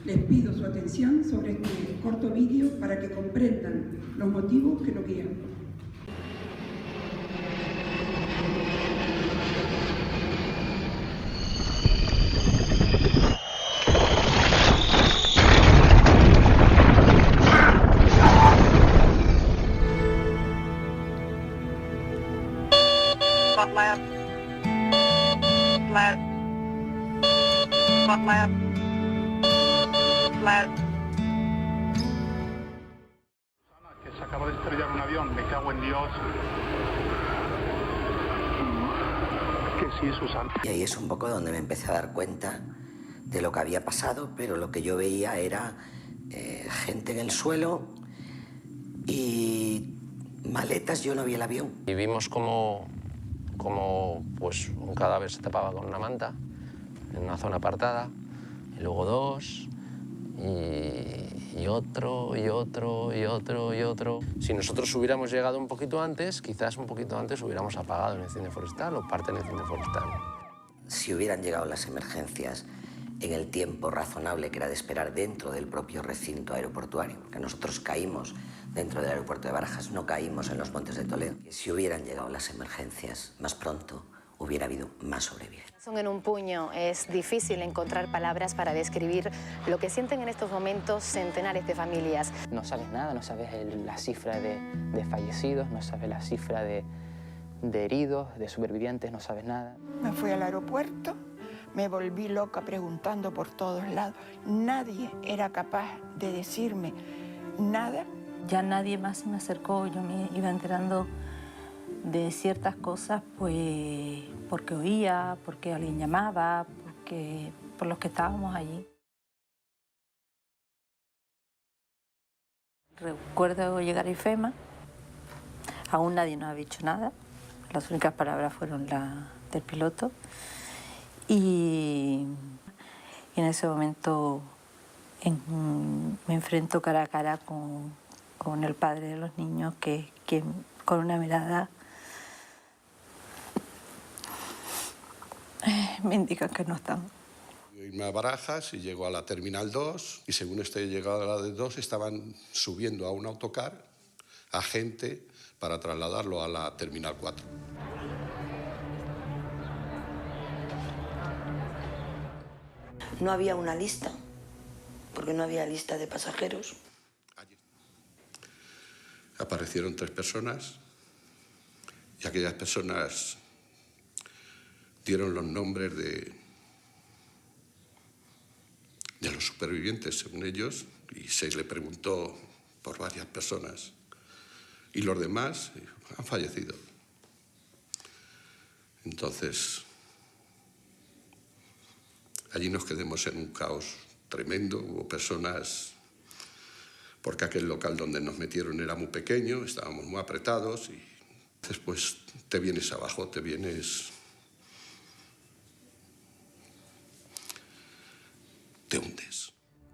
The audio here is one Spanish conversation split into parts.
Les pido su atención sobre este corto vídeo para que comprendan los motivos que lo guían. Que se acaba de estrellar un avión, me cago en Dios. Que sí, Susana. Y ahí es un poco donde me empecé a dar cuenta de lo que había pasado, pero lo que yo veía era gente en el suelo y maletas. Yo no vi el avión. Y vimos como pues, un cadáver se tapaba con una manta en una zona apartada, y luego dos, y otro, y otro, y otro, y otro. Si nosotros hubiéramos llegado un poquito antes, quizás un poquito antes hubiéramos apagado el incendio forestal o parte del incendio forestal. Si hubieran llegado las emergencias en el tiempo razonable que era de esperar dentro del propio recinto aeroportuario, porque nosotros caímos dentro del aeropuerto de Barajas, no caímos en los Montes de Toledo. Si hubieran llegado las emergencias más pronto, hubiera habido más sobrevivientes. En un puño es difícil encontrar palabras para describir lo que sienten en estos momentos centenares de familias. No sabes nada, no sabes la cifra de fallecidos, no sabes la cifra de heridos, de supervivientes, no sabes nada. Me fui al aeropuerto, me volví loca preguntando por todos lados. Nadie era capaz de decirme nada. Ya nadie más se me acercó, yo me iba enterando de ciertas cosas, pues porque oía, porque alguien llamaba, por los que estábamos allí. Recuerdo llegar a IFEMA, aún nadie nos había dicho nada, las únicas palabras fueron las del piloto, y en ese momento me enfrento cara a cara con el padre de los niños, que con una mirada me indican que no están. Yo irme a Barajas y llego a la Terminal 2 y según estoy llegado a la de 2 estaban subiendo a un autocar a gente para trasladarlo a la Terminal 4. No había una lista, porque no había lista de pasajeros. Allí aparecieron 3 personas y aquellas personas dieron los nombres de los supervivientes, según ellos, y se le preguntó por varias personas. Y los demás han fallecido. Entonces, allí nos quedamos en un caos tremendo. Hubo personas, porque aquel local donde nos metieron era muy pequeño, estábamos muy apretados y después te vienes abajo, te hundes.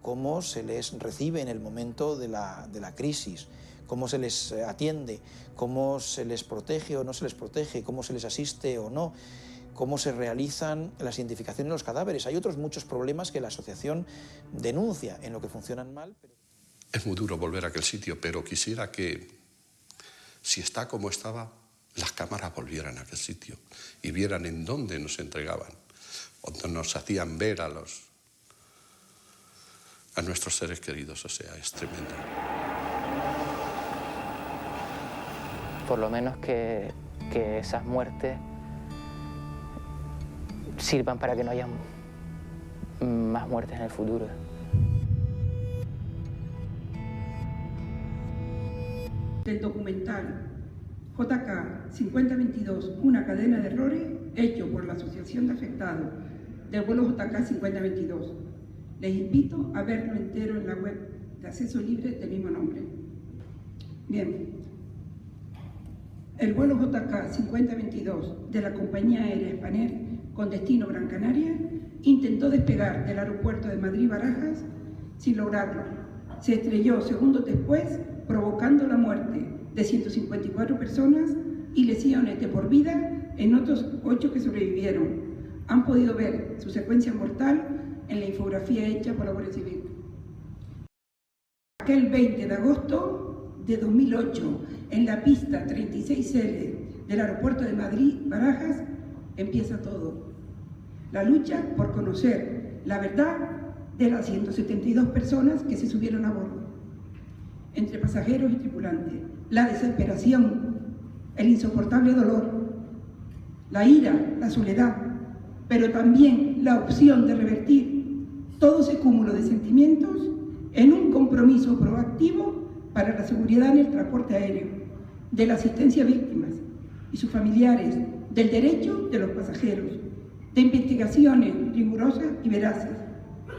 Cómo se les recibe en el momento de la crisis, cómo se les atiende, cómo se les protege o no se les protege, cómo se les asiste o no, cómo se realizan las identificaciones de los cadáveres. Hay otros muchos problemas que la asociación denuncia en lo que funcionan mal. Es muy duro volver a aquel sitio, pero quisiera que, si está como estaba, las cámaras volvieran a aquel sitio y vieran en dónde nos entregaban, donde nos hacían ver a nuestros seres queridos. O sea, es tremendo. Por lo menos que esas muertes sirvan para que no haya más muertes en el futuro. Del documental JK 5022, una cadena de errores, hecho por la Asociación de Afectados del vuelo JK 5022. Les invito a verlo entero en la web de acceso libre del mismo nombre. Bien, el vuelo JK 5022 de la compañía aérea Spanair con destino Gran Canaria intentó despegar del aeropuerto de Madrid-Barajas sin lograrlo. Se estrelló segundos después, provocando la muerte de 154 personas y lesiones de por vida en otros 8 que sobrevivieron. Han podido ver su secuencia mortal en la infografía hecha por la Guardia Civil. aquel 20 de agosto de 2008, en la pista 36L del aeropuerto de Madrid-Barajas, empieza todo. La lucha por conocer la verdad de las 172 personas que se subieron a bordo, entre pasajeros y tripulantes, la desesperación, el insoportable dolor, la ira, la soledad, pero también la opción de revertir todo ese cúmulo de sentimientos en un compromiso proactivo para la seguridad en el transporte aéreo, de la asistencia a víctimas y sus familiares, del derecho de los pasajeros, de investigaciones rigurosas y veraces,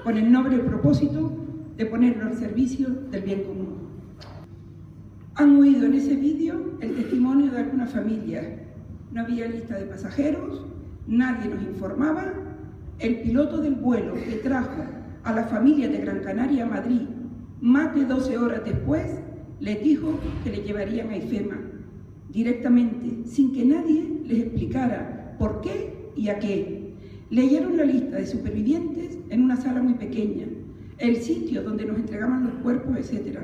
con el noble propósito de ponerlo al servicio del bien común. Han oído en ese vídeo el testimonio de algunas familias. No había lista de pasajeros, nadie nos informaba. El piloto del vuelo que trajo a la familia de Gran Canaria a Madrid, más de 12 horas después, les dijo que le llevarían a IFEMA, directamente, sin que nadie les explicara por qué y a qué. Leyeron la lista de supervivientes en una sala muy pequeña, el sitio donde nos entregaban los cuerpos, etc.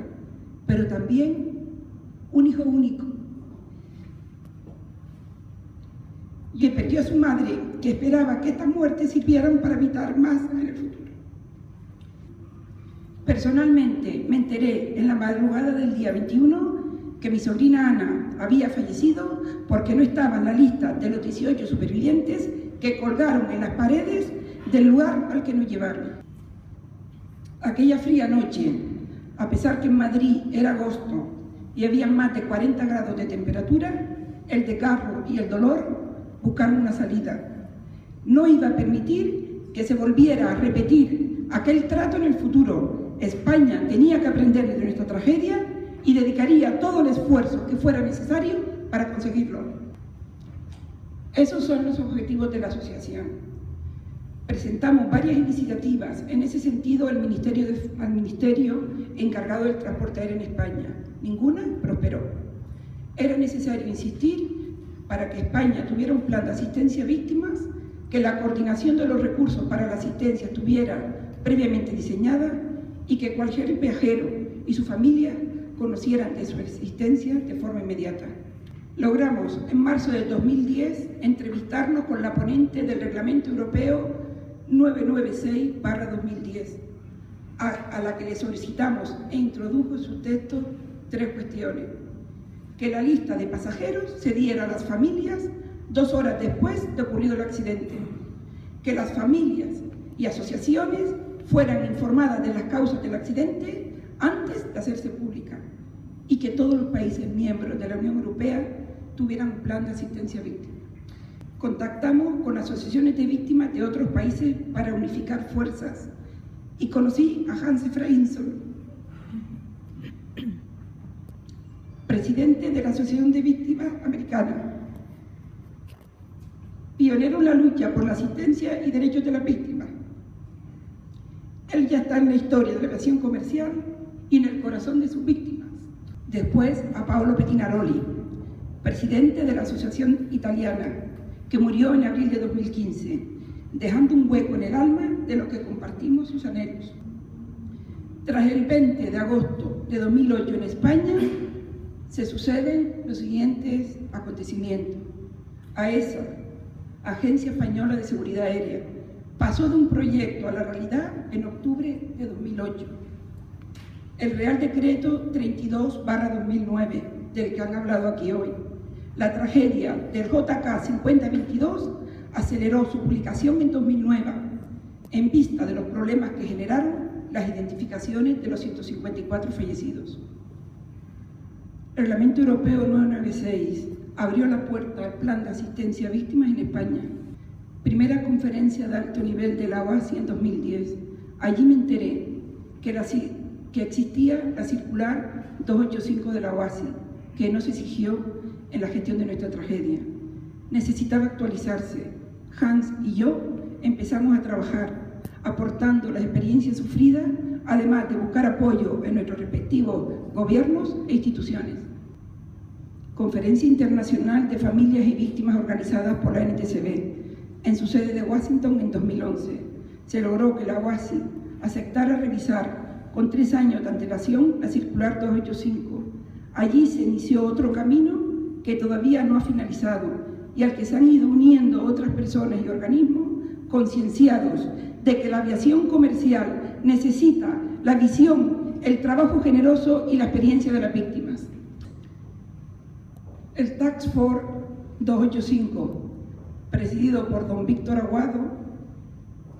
Pero también un hijo único, que perdió a su madre, que esperaba que estas muertes sirvieran para evitar más en el futuro. Personalmente me enteré en la madrugada del día 21 que mi sobrina Ana había fallecido porque no estaba en la lista de los 18 supervivientes que colgaron en las paredes del lugar al que nos llevaron. Aquella fría noche, a pesar que en Madrid era agosto y había más de 40 grados de temperatura, el desgarro y el dolor buscaron una salida. No iba a permitir que se volviera a repetir aquel trato en el futuro. España tenía que aprender de nuestra tragedia y dedicaría todo el esfuerzo que fuera necesario para conseguirlo. Esos son los objetivos de la asociación. Presentamos varias iniciativas en ese sentido al ministerio encargado del transporte aéreo en España. Ninguna prosperó. Era necesario insistir para que España tuviera un plan de asistencia a víctimas, que la coordinación de los recursos para la asistencia estuviera previamente diseñada y que cualquier viajero y su familia conocieran de su existencia de forma inmediata. Logramos en marzo del 2010 entrevistarnos con la ponente del Reglamento Europeo 996/2010, a la que le solicitamos e introdujo en su texto 3 cuestiones: que la lista de pasajeros se diera a las familias 2 horas después de ocurrido el accidente, que las familias y asociaciones fueran informadas de las causas del accidente antes de hacerse pública, y que todos los países miembros de la Unión Europea tuvieran un plan de asistencia a víctimas. Contactamos con asociaciones de víctimas de otros países para unificar fuerzas y conocí a Hans Efraimson, presidente de la Asociación de Víctimas Americana, pionero en la lucha por la asistencia y derechos de las víctimas. Él ya está en la historia de la aviación comercial y en el corazón de sus víctimas. Después a Paolo Pettinaroli, presidente de la Asociación Italiana, que murió en abril de 2015, dejando un hueco en el alma de los que compartimos sus anhelos. Tras el 20 de agosto de 2008 en España, se suceden los siguientes acontecimientos. AESA, Agencia Española de Seguridad Aérea, pasó de un proyecto a la realidad en octubre de 2008. El Real Decreto 32/2009, del que han hablado aquí hoy. La tragedia del JK 5022 aceleró su publicación en 2009, en vista de los problemas que generaron las identificaciones de los 154 fallecidos. El Reglamento Europeo 996 abrió la puerta al plan de asistencia a víctimas en España. Primera conferencia de alto nivel de la OASI en 2010. Allí me enteré que existía la circular 285 de la OASI, que no se exigió en la gestión de nuestra tragedia. Necesitaba actualizarse. Hans y yo empezamos a trabajar, aportando la experiencia sufrida, además de buscar apoyo en nuestros respectivos gobiernos e instituciones. Conferencia Internacional de Familias y Víctimas organizada por la NTSB, en su sede de Washington en 2011. Se logró que la OASI aceptara revisar con 3 años de antelación, la circular 285. Allí se inició otro camino que todavía no ha finalizado y al que se han ido uniendo otras personas y organismos concienciados de que la aviación comercial necesita la visión, el trabajo generoso y la experiencia de las víctimas. El Task Force 285, presidido por don Víctor Aguado,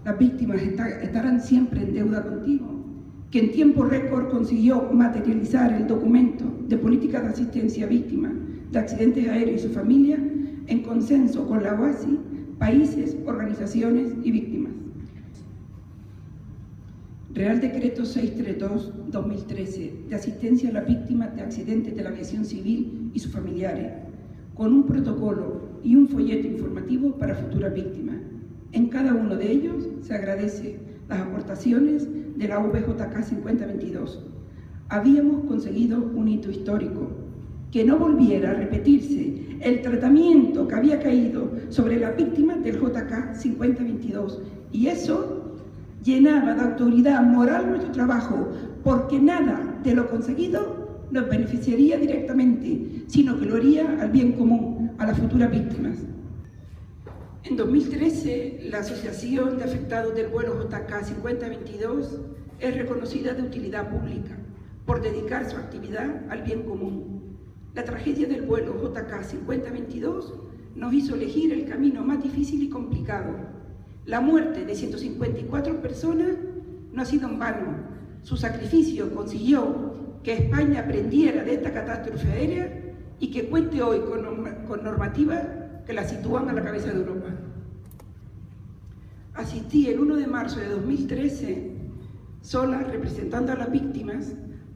las víctimas estarán siempre en deuda contigo, que en tiempo récord consiguió materializar el documento de política de asistencia a víctimas de accidentes aéreos y su familia en consenso con la OASI, países, organizaciones y víctimas. Real Decreto 632-2013 de asistencia a las víctimas de accidentes de la aviación civil y sus familiares, con un protocolo y un folleto informativo para futuras víctimas. En cada uno de ellos se agradece las aportaciones de la VJK 5022. Habíamos conseguido un hito histórico, que no volviera a repetirse el tratamiento que había caído sobre las víctimas del JK 5022, y eso llenaba de autoridad moral nuestro trabajo, porque nada de lo conseguido nos beneficiaría directamente, sino que lo haría al bien común, a las futuras víctimas. En 2013, la Asociación de Afectados del vuelo JK 5022 es reconocida de utilidad pública por dedicar su actividad al bien común. La tragedia del vuelo JK 5022 nos hizo elegir el camino más difícil y complicado. La muerte de 154 personas no ha sido en vano. Su sacrificio consiguió que España aprendiera de esta catástrofe aérea y que cuente hoy con normativas que la sitúan a la cabeza de Europa. Asistí el 1 de marzo de 2013, sola, representando a las víctimas,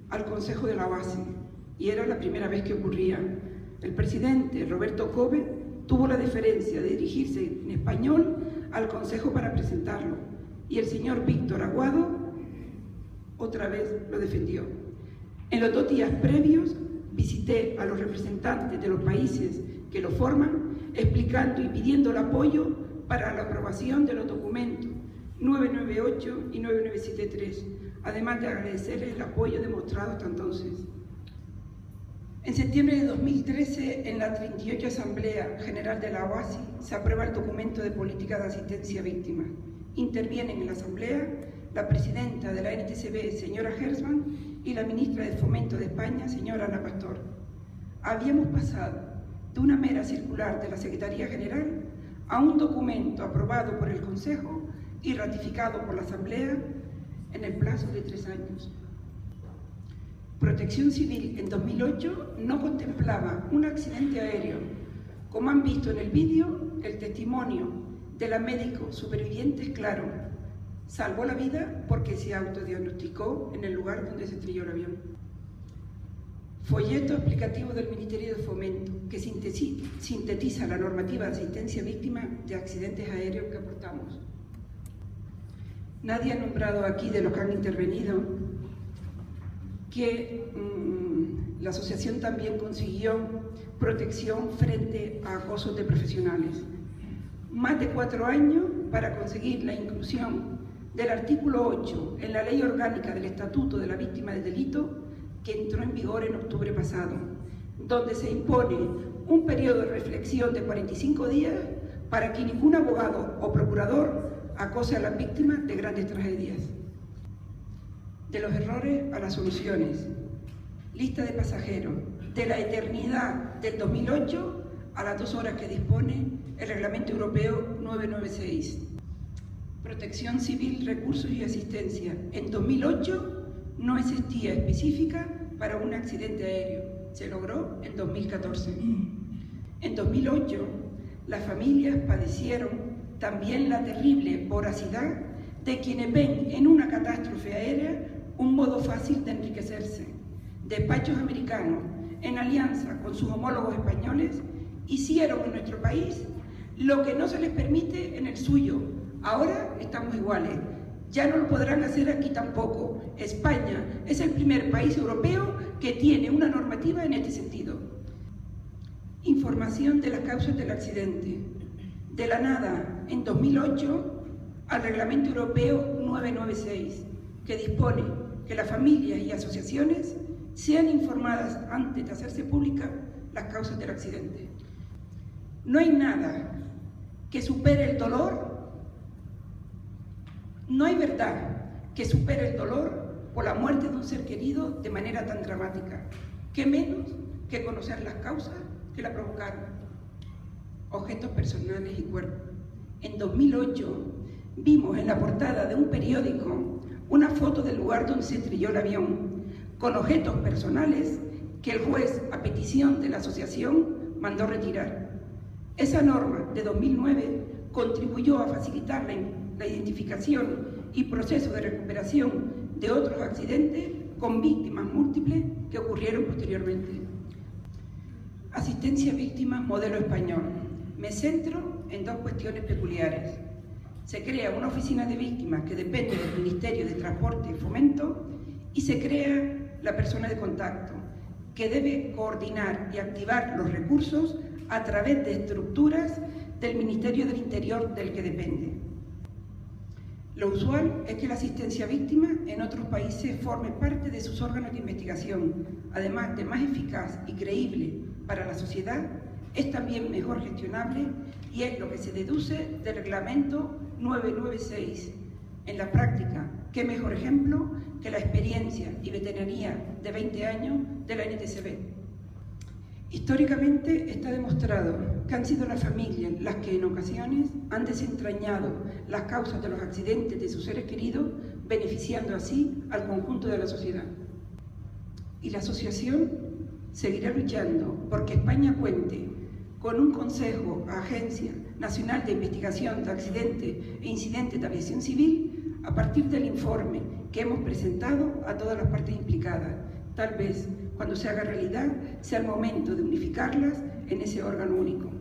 al Consejo de la OASI, y era la primera vez que ocurría. El presidente Roberto Cove tuvo la deferencia de dirigirse en español al Consejo para presentarlo, y el señor Víctor Aguado otra vez lo defendió. En los 2 días previos visité a los representantes de los países que lo forman, explicando y pidiendo el apoyo para la aprobación de los documentos 998 y 9973, además de agradecerles el apoyo demostrado hasta entonces. En septiembre de 2013, en la 38 Asamblea General de la OASI, se aprueba el documento de política de asistencia a víctimas. Intervienen en la Asamblea la presidenta de la NTCB, señora Herzmann, y la ministra de Fomento de España, señora Ana Pastor. Habíamos pasado de una mera circular de la Secretaría General a un documento aprobado por el Consejo y ratificado por la Asamblea en el plazo de 3 años. Protección Civil en 2008 no contemplaba un accidente aéreo. Como han visto en el vídeo, el testimonio de la médico superviviente es claro. Salvó la vida porque se autodiagnosticó en el lugar donde se estrelló el avión. Folleto explicativo del Ministerio de Fomento, que sintetiza la normativa de asistencia a víctimas de accidentes aéreos que aportamos. Nadie ha nombrado aquí de los que han intervenido que la asociación también consiguió protección frente a acosos de profesionales. Más de 4 años para conseguir la inclusión del artículo 8 en la Ley Orgánica del Estatuto de la Víctima del Delito, que entró en vigor en octubre pasado, donde se impone un periodo de reflexión de 45 días para que ningún abogado o procurador acose a las víctimas de grandes tragedias. De los errores a las soluciones. Lista de pasajeros. De la eternidad del 2008 a las 2 horas que dispone el Reglamento Europeo 996. Protección Civil, Recursos y Asistencia. En 2008 no existía específica para un accidente aéreo. Se logró en 2014. En 2008, las familias padecieron también la terrible voracidad de quienes ven en una catástrofe aérea un modo fácil de enriquecerse. Despachos americanos, en alianza con sus homólogos españoles, hicieron en nuestro país lo que no se les permite en el suyo. Ahora estamos iguales. Ya no lo podrán hacer aquí tampoco. España es el primer país europeo que tiene una normativa en este sentido. Información de las causas del accidente. De la nada, en 2008, al Reglamento Europeo 996, que dispone que las familias y asociaciones sean informadas antes de hacerse públicas las causas del accidente. No hay nada que supere el dolor, no hay verdad que supere el dolor por la muerte de un ser querido de manera tan dramática. ¿Qué menos que conocer las causas que la provocaron? Objetos personales y cuerpos. En 2008 vimos en la portada de un periódico una foto del lugar donde se estrelló el avión, con objetos personales que el juez, a petición de la asociación, mandó retirar. Esa norma de 2009 contribuyó a facilitar la identificación y proceso de recuperación de otros accidentes con víctimas múltiples que ocurrieron posteriormente. Asistencia a víctimas modelo español. Me centro en dos cuestiones peculiares. Se crea una oficina de víctimas que depende del Ministerio de Transporte y Fomento y se crea la persona de contacto, que debe coordinar y activar los recursos a través de estructuras del Ministerio del Interior del que depende. Lo usual es que la asistencia a víctimas en otros países forme parte de sus órganos de investigación. Además de más eficaz y creíble para la sociedad, es también mejor gestionable y es lo que se deduce del reglamento 996. En la práctica, qué mejor ejemplo que la experiencia y veteranía de 20 años de la NTCB. Históricamente está demostrado que han sido las familias las que en ocasiones han desentrañado las causas de los accidentes de sus seres queridos, beneficiando así al conjunto de la sociedad. Y la asociación seguirá luchando porque España cuente con un Consejo, Agencia Nacional de Investigación de Accidentes e Incidentes de Aviación Civil a partir del informe que hemos presentado a todas las partes implicadas. Tal vez, cuando se haga realidad, sea el momento de unificarlas en ese órgano único.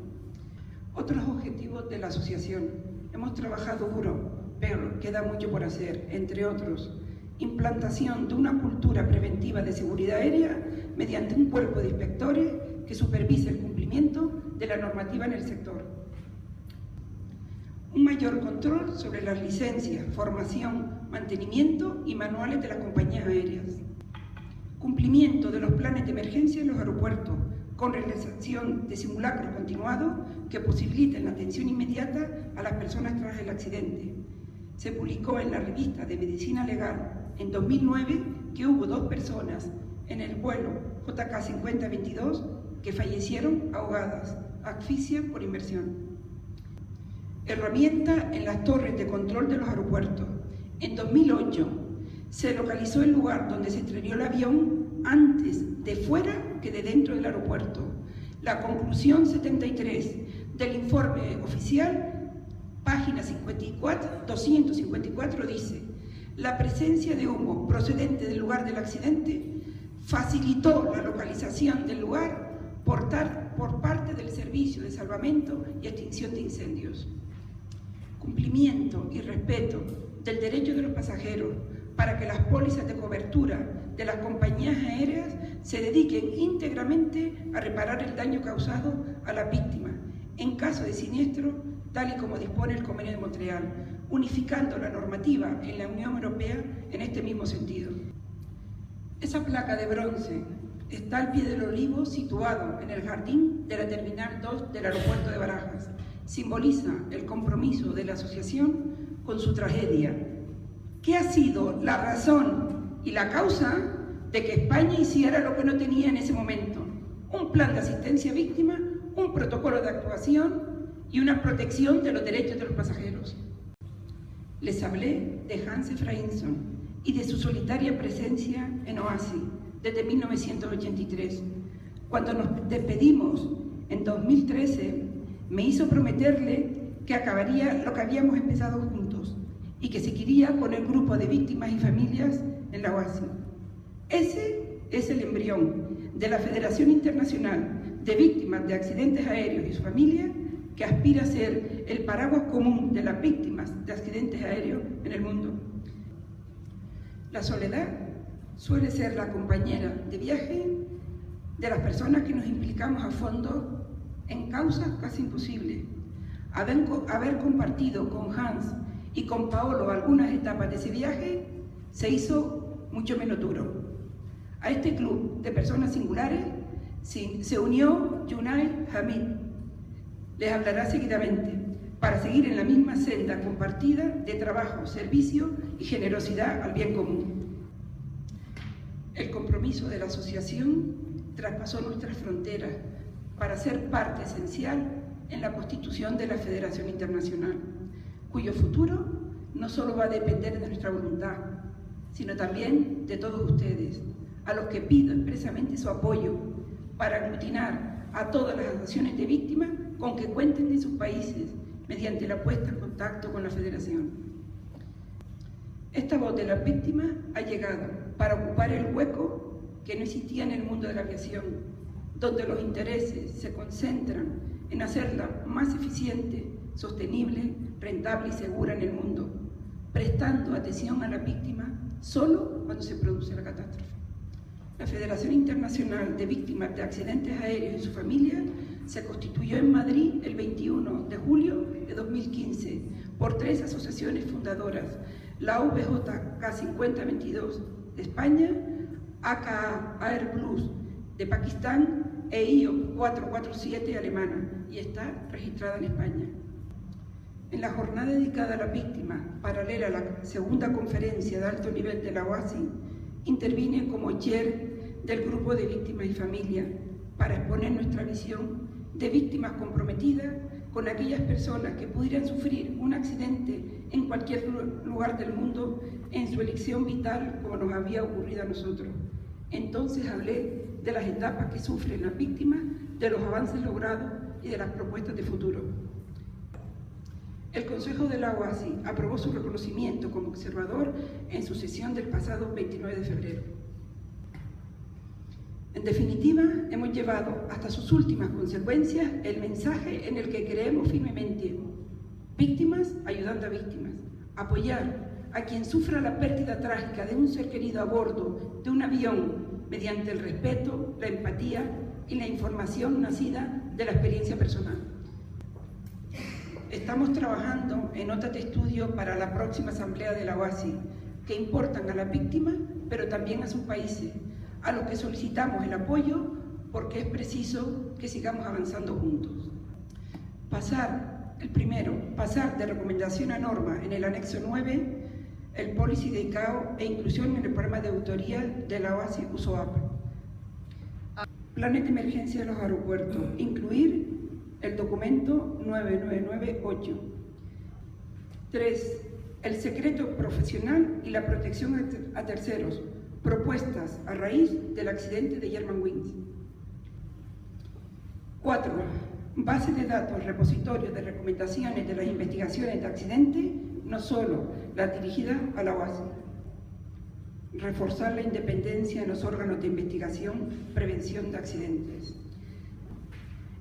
Otros objetivos de la asociación. Hemos trabajado duro, pero queda mucho por hacer, entre otros. Implantación de una cultura preventiva de seguridad aérea mediante un cuerpo de inspectores que supervise el cumplimiento de la normativa en el sector. Un mayor control sobre las licencias, formación, mantenimiento y manuales de las compañías aéreas. Cumplimiento de los planes de emergencia en los aeropuertos, con realización de simulacros continuados que posibiliten la atención inmediata a las personas tras el accidente. Se publicó en la revista de Medicina Legal en 2009 que hubo 2 personas en el vuelo JK 5022 que fallecieron ahogadas, asfixia por inmersión. Herramienta en las torres de control de los aeropuertos. En 2008 se localizó el lugar donde se estrelló el avión antes de fuera que de dentro del aeropuerto. La conclusión 73 del informe oficial, página 254, dice: la presencia de humo procedente del lugar del accidente facilitó la localización del lugar por parte del Servicio de Salvamento y Extinción de Incendios. Cumplimiento y respeto del derecho de los pasajeros para que las pólizas de cobertura de las compañías aéreas se dediquen íntegramente a reparar el daño causado a las víctimas en caso de siniestro, tal y como dispone el Convenio de Montreal, unificando la normativa en la Unión Europea en este mismo sentido. Esa placa de bronce está al pie del olivo situado en el jardín de la Terminal 2 del aeropuerto de Barajas. Simboliza el compromiso de la asociación con su tragedia. ¿Qué ha sido la razón y la causa de que España hiciera lo que no tenía en ese momento? Un plan de asistencia a víctimas, un protocolo de actuación y una protección de los derechos de los pasajeros. Les hablé de Hans Efraínsson y de su solitaria presencia en Oasi desde 1983. Cuando nos despedimos en 2013, me hizo prometerle que acabaría lo que habíamos empezado juntos y que seguiría con el grupo de víctimas y familias en la OASI. Ese es el embrión de la Federación Internacional de Víctimas de Accidentes Aéreos y su familia, que aspira a ser el paraguas común de las víctimas de accidentes aéreos en el mundo. La soledad suele ser la compañera de viaje de las personas que nos implicamos a fondo en causas casi imposibles. Haber compartido con Hans y con Paolo algunas etapas de ese viaje se hizo mucho menos duro. A este club de personas singulares se unió Yunay Hamid. Les hablará seguidamente para seguir en la misma senda compartida de trabajo, servicio y generosidad al bien común. El compromiso de la asociación traspasó nuestras fronteras para ser parte esencial en la constitución de la Federación Internacional, cuyo futuro no solo va a depender de nuestra voluntad, sino también de todos ustedes, a los que pido expresamente su apoyo para aglutinar a todas las asociaciones de víctimas con que cuenten en sus países mediante la puesta en contacto con la Federación. Esta voz de las víctimas ha llegado para ocupar el hueco que no existía en el mundo de la aviación, donde los intereses se concentran en hacerla más eficiente, sostenible, rentable y segura en el mundo, prestando atención a la víctima solo cuando se produce la catástrofe. La Federación Internacional de Víctimas de Accidentes Aéreos y su familia se constituyó en Madrid el 21 de julio de 2015 por 3 asociaciones fundadoras: la VJK 5022 de España, AKA Air Plus de Pakistán e IO 447 alemana, y está registrada en España. En la jornada dedicada a la víctima, paralela a la segunda conferencia de alto nivel de la OASI, intervine como chair del grupo de víctimas y familia para exponer nuestra visión de víctimas comprometidas con aquellas personas que pudieran sufrir un accidente en cualquier lugar del mundo en su elección vital, como nos había ocurrido a nosotros. Entonces hablé de las etapas que sufren las víctimas, de los avances logrados y de las propuestas de futuro. El Consejo de la OASI aprobó su reconocimiento como observador en su sesión del pasado 29 de febrero. En definitiva, hemos llevado hasta sus últimas consecuencias el mensaje en el que creemos firmemente: víctimas ayudando a víctimas, apoyar a quien sufra la pérdida trágica de un ser querido a bordo de un avión mediante el respeto, la empatía y la información nacida de la experiencia personal. Estamos trabajando en notas de estudio para la próxima asamblea de la OASI que importan a las víctimas, pero también a sus países, a los que solicitamos el apoyo porque es preciso que sigamos avanzando juntos. Pasar de recomendación a norma en el anexo 9, el policy de ICAO e inclusión en el programa de autoría de la OASI USOAP. Planes de emergencia de los aeropuertos, incluir el documento 9998. 3. El secreto profesional y la protección a terceros, propuestas a raíz del accidente de Germanwings. 4. Base de datos, repositorios de recomendaciones de las investigaciones de accidentes, no solo las dirigidas a la OASI. Reforzar la independencia en los órganos de investigación, prevención de accidentes.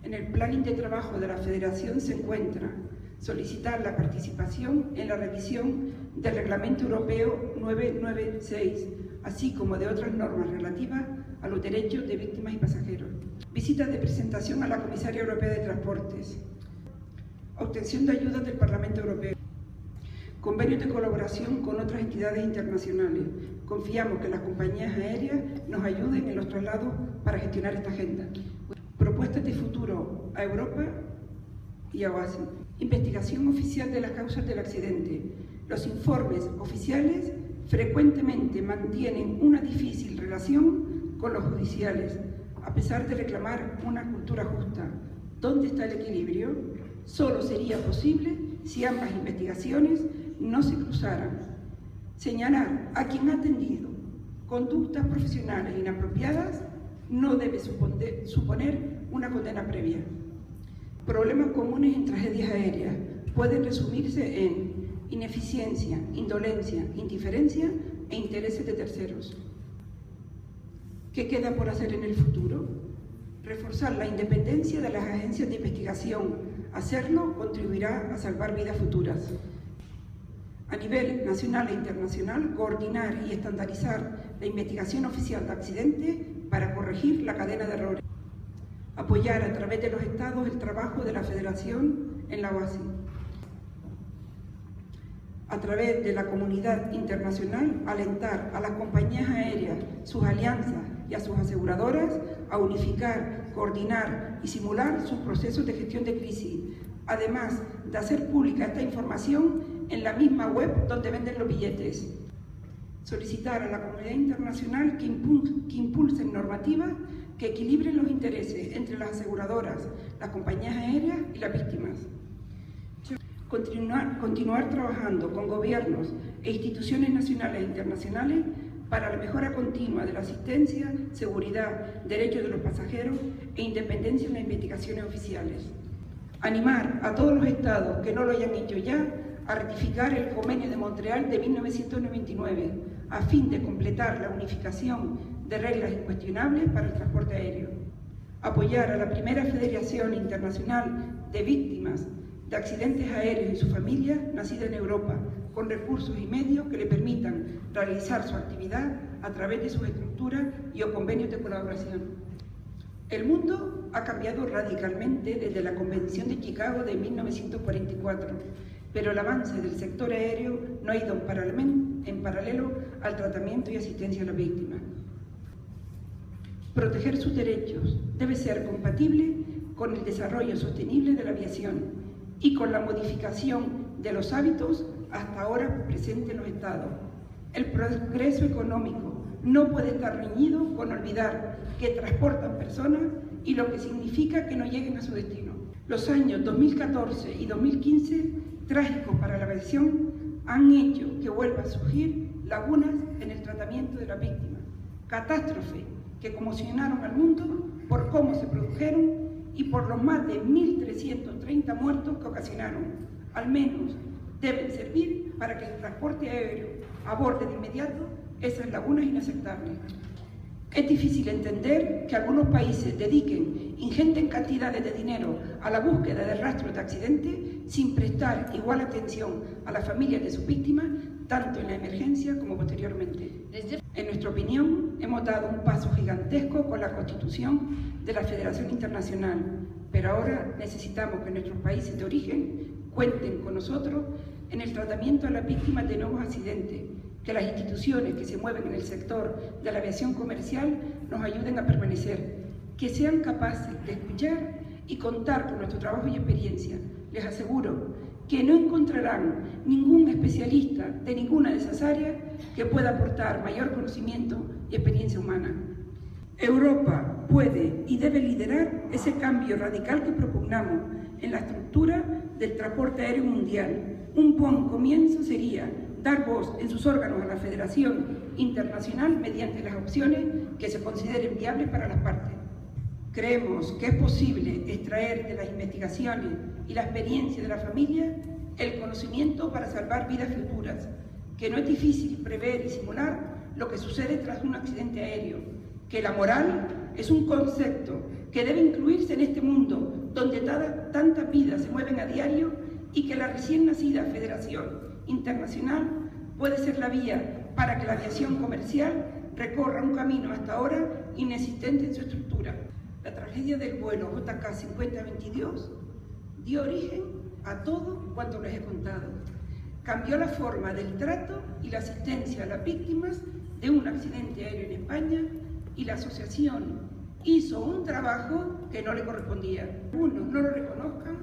En el plan de trabajo de la Federación se encuentra solicitar la participación en la revisión del Reglamento Europeo 996, así como de otras normas relativas a los derechos de víctimas y pasajeros. Visitas de presentación a la Comisaria Europea de Transportes. Obtención de ayudas del Parlamento Europeo. Convenios de colaboración con otras entidades internacionales. Confiamos que las compañías aéreas nos ayuden en los traslados para gestionar esta agenda. Propuestas de futuro a Europa y a OASI. Investigación oficial de las causas del accidente. Los informes oficiales frecuentemente mantienen una difícil relación con los judiciales, a pesar de reclamar una cultura justa. ¿Dónde está el equilibrio? Solo sería posible si ambas investigaciones no se cruzaran. Señalar a quien ha atendido conductas profesionales inapropiadas no debe suponer una condena previa. Problemas comunes en tragedias aéreas pueden resumirse en ineficiencia, indolencia, indiferencia e intereses de terceros. ¿Qué queda por hacer en el futuro? Reforzar la independencia de las agencias de investigación. Hacerlo contribuirá a salvar vidas futuras. A nivel nacional e internacional, coordinar y estandarizar la investigación oficial de accidentes para corregir la cadena de errores. Apoyar a través de los Estados el trabajo de la Federación en la OASI. A través de la comunidad internacional, alentar a las compañías aéreas, sus alianzas y a sus aseguradoras a unificar, coordinar y simular sus procesos de gestión de crisis, además de hacer pública esta información en la misma web donde venden los billetes. Solicitar a la comunidad internacional que impulsen normativas que equilibren los intereses entre las aseguradoras, las compañías aéreas y las víctimas. Continuar trabajando con gobiernos e instituciones nacionales e internacionales para la mejora continua de la asistencia, seguridad, derechos de los pasajeros e independencia en las investigaciones oficiales. Animar a todos los estados que no lo hayan hecho ya a ratificar el Convenio de Montreal de 1999 a fin de completar la unificación de reglas incuestionables para el transporte aéreo. Apoyar a la primera Federación Internacional de Víctimas de Accidentes Aéreos y su familia, nacida en Europa, con recursos y medios que le permitan realizar su actividad a través de sus estructuras y o convenios de colaboración. El mundo ha cambiado radicalmente desde la Convención de Chicago de 1944, pero el avance del sector aéreo no ha ido en paralelo al tratamiento y asistencia a las víctimas. Proteger sus derechos debe ser compatible con el desarrollo sostenible de la aviación y con la modificación de los hábitos hasta ahora presentes en los estados. El progreso económico no puede estar reñido con olvidar que transportan personas y lo que significa que no lleguen a su destino. Los años 2014 y 2015, trágicos para la aviación, han hecho que vuelvan a surgir lagunas en el tratamiento de las víctimas. Catástrofes que conmocionaron al mundo por cómo se produjeron y por los más de 1.330 muertos que ocasionaron. Al menos deben servir para que el transporte aéreo aborde de inmediato esas lagunas inaceptables. Es difícil entender que algunos países dediquen ingentes cantidades de dinero a la búsqueda de rastros de accidentes sin prestar igual atención a las familias de sus víctimas, tanto en la emergencia como posteriormente. En nuestra opinión, hemos dado un paso gigantesco con la constitución de la Federación Internacional, pero ahora necesitamos que nuestros países de origen cuenten con nosotros en el tratamiento a las víctimas de nuevos accidentes, que las instituciones que se mueven en el sector de la aviación comercial nos ayuden a permanecer, que sean capaces de escuchar y contar con nuestro trabajo y experiencia. Les aseguro que no encontrarán ningún especialista de ninguna de esas áreas que pueda aportar mayor conocimiento y experiencia humana. Europa puede y debe liderar ese cambio radical que propugnamos en la estructura del transporte aéreo mundial. Un buen comienzo sería dar voz en sus órganos a la Federación Internacional mediante las opciones que se consideren viables para las partes. Creemos que es posible extraer de las investigaciones y la experiencia de la familia el conocimiento para salvar vidas futuras, que no es difícil prever y simular lo que sucede tras un accidente aéreo, que la moral es un concepto que debe incluirse en este mundo donde tantas vidas se mueven a diario y que la recién nacida Federación Internacional puede ser la vía para que la aviación comercial recorra un camino hasta ahora inexistente en su estructura. La tragedia del vuelo JK 5022 dio origen a todo cuanto les he contado. Cambió la forma del trato y la asistencia a las víctimas de un accidente aéreo en España y la asociación hizo un trabajo que no le correspondía. Algunos no lo reconozcan,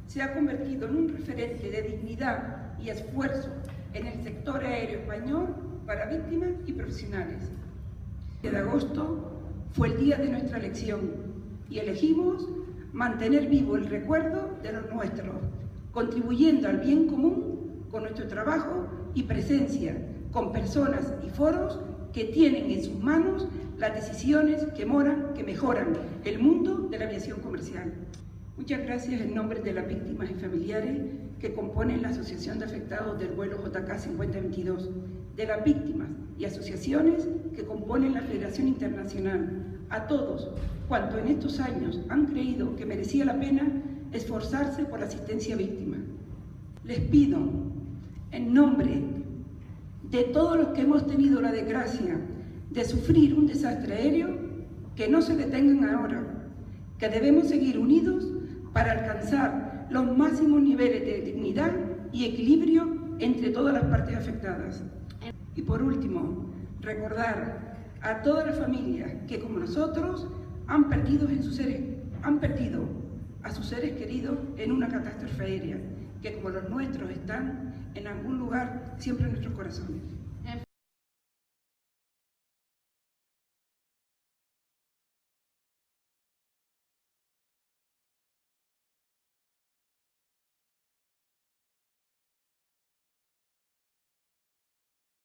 se ha convertido en un referente de dignidad y esfuerzo en el sector aéreo español para víctimas y profesionales. El 7 de agosto fue el día de nuestra elección y elegimos mantener vivo el recuerdo de los nuestros, contribuyendo al bien común con nuestro trabajo y presencia, con personas y foros que tienen en sus manos las decisiones que mejoran el mundo de la aviación comercial. Muchas gracias en nombre de las víctimas y familiares que componen la Asociación de Afectados del vuelo JK 5022, de las víctimas y asociaciones que componen la Federación Internacional, a todos cuantos en estos años han creído que merecía la pena esforzarse por la asistencia a víctimas. Les pido, en nombre de todos los que hemos tenido la desgracia de sufrir un desastre aéreo, que no se detengan ahora, que debemos seguir unidos para alcanzar los máximos niveles de dignidad y equilibrio entre todas las partes afectadas. Y por último, recordar a todas las familias que, como nosotros, han perdido a sus seres queridos en una catástrofe aérea, que como los nuestros están en algún lugar siempre en nuestros corazones.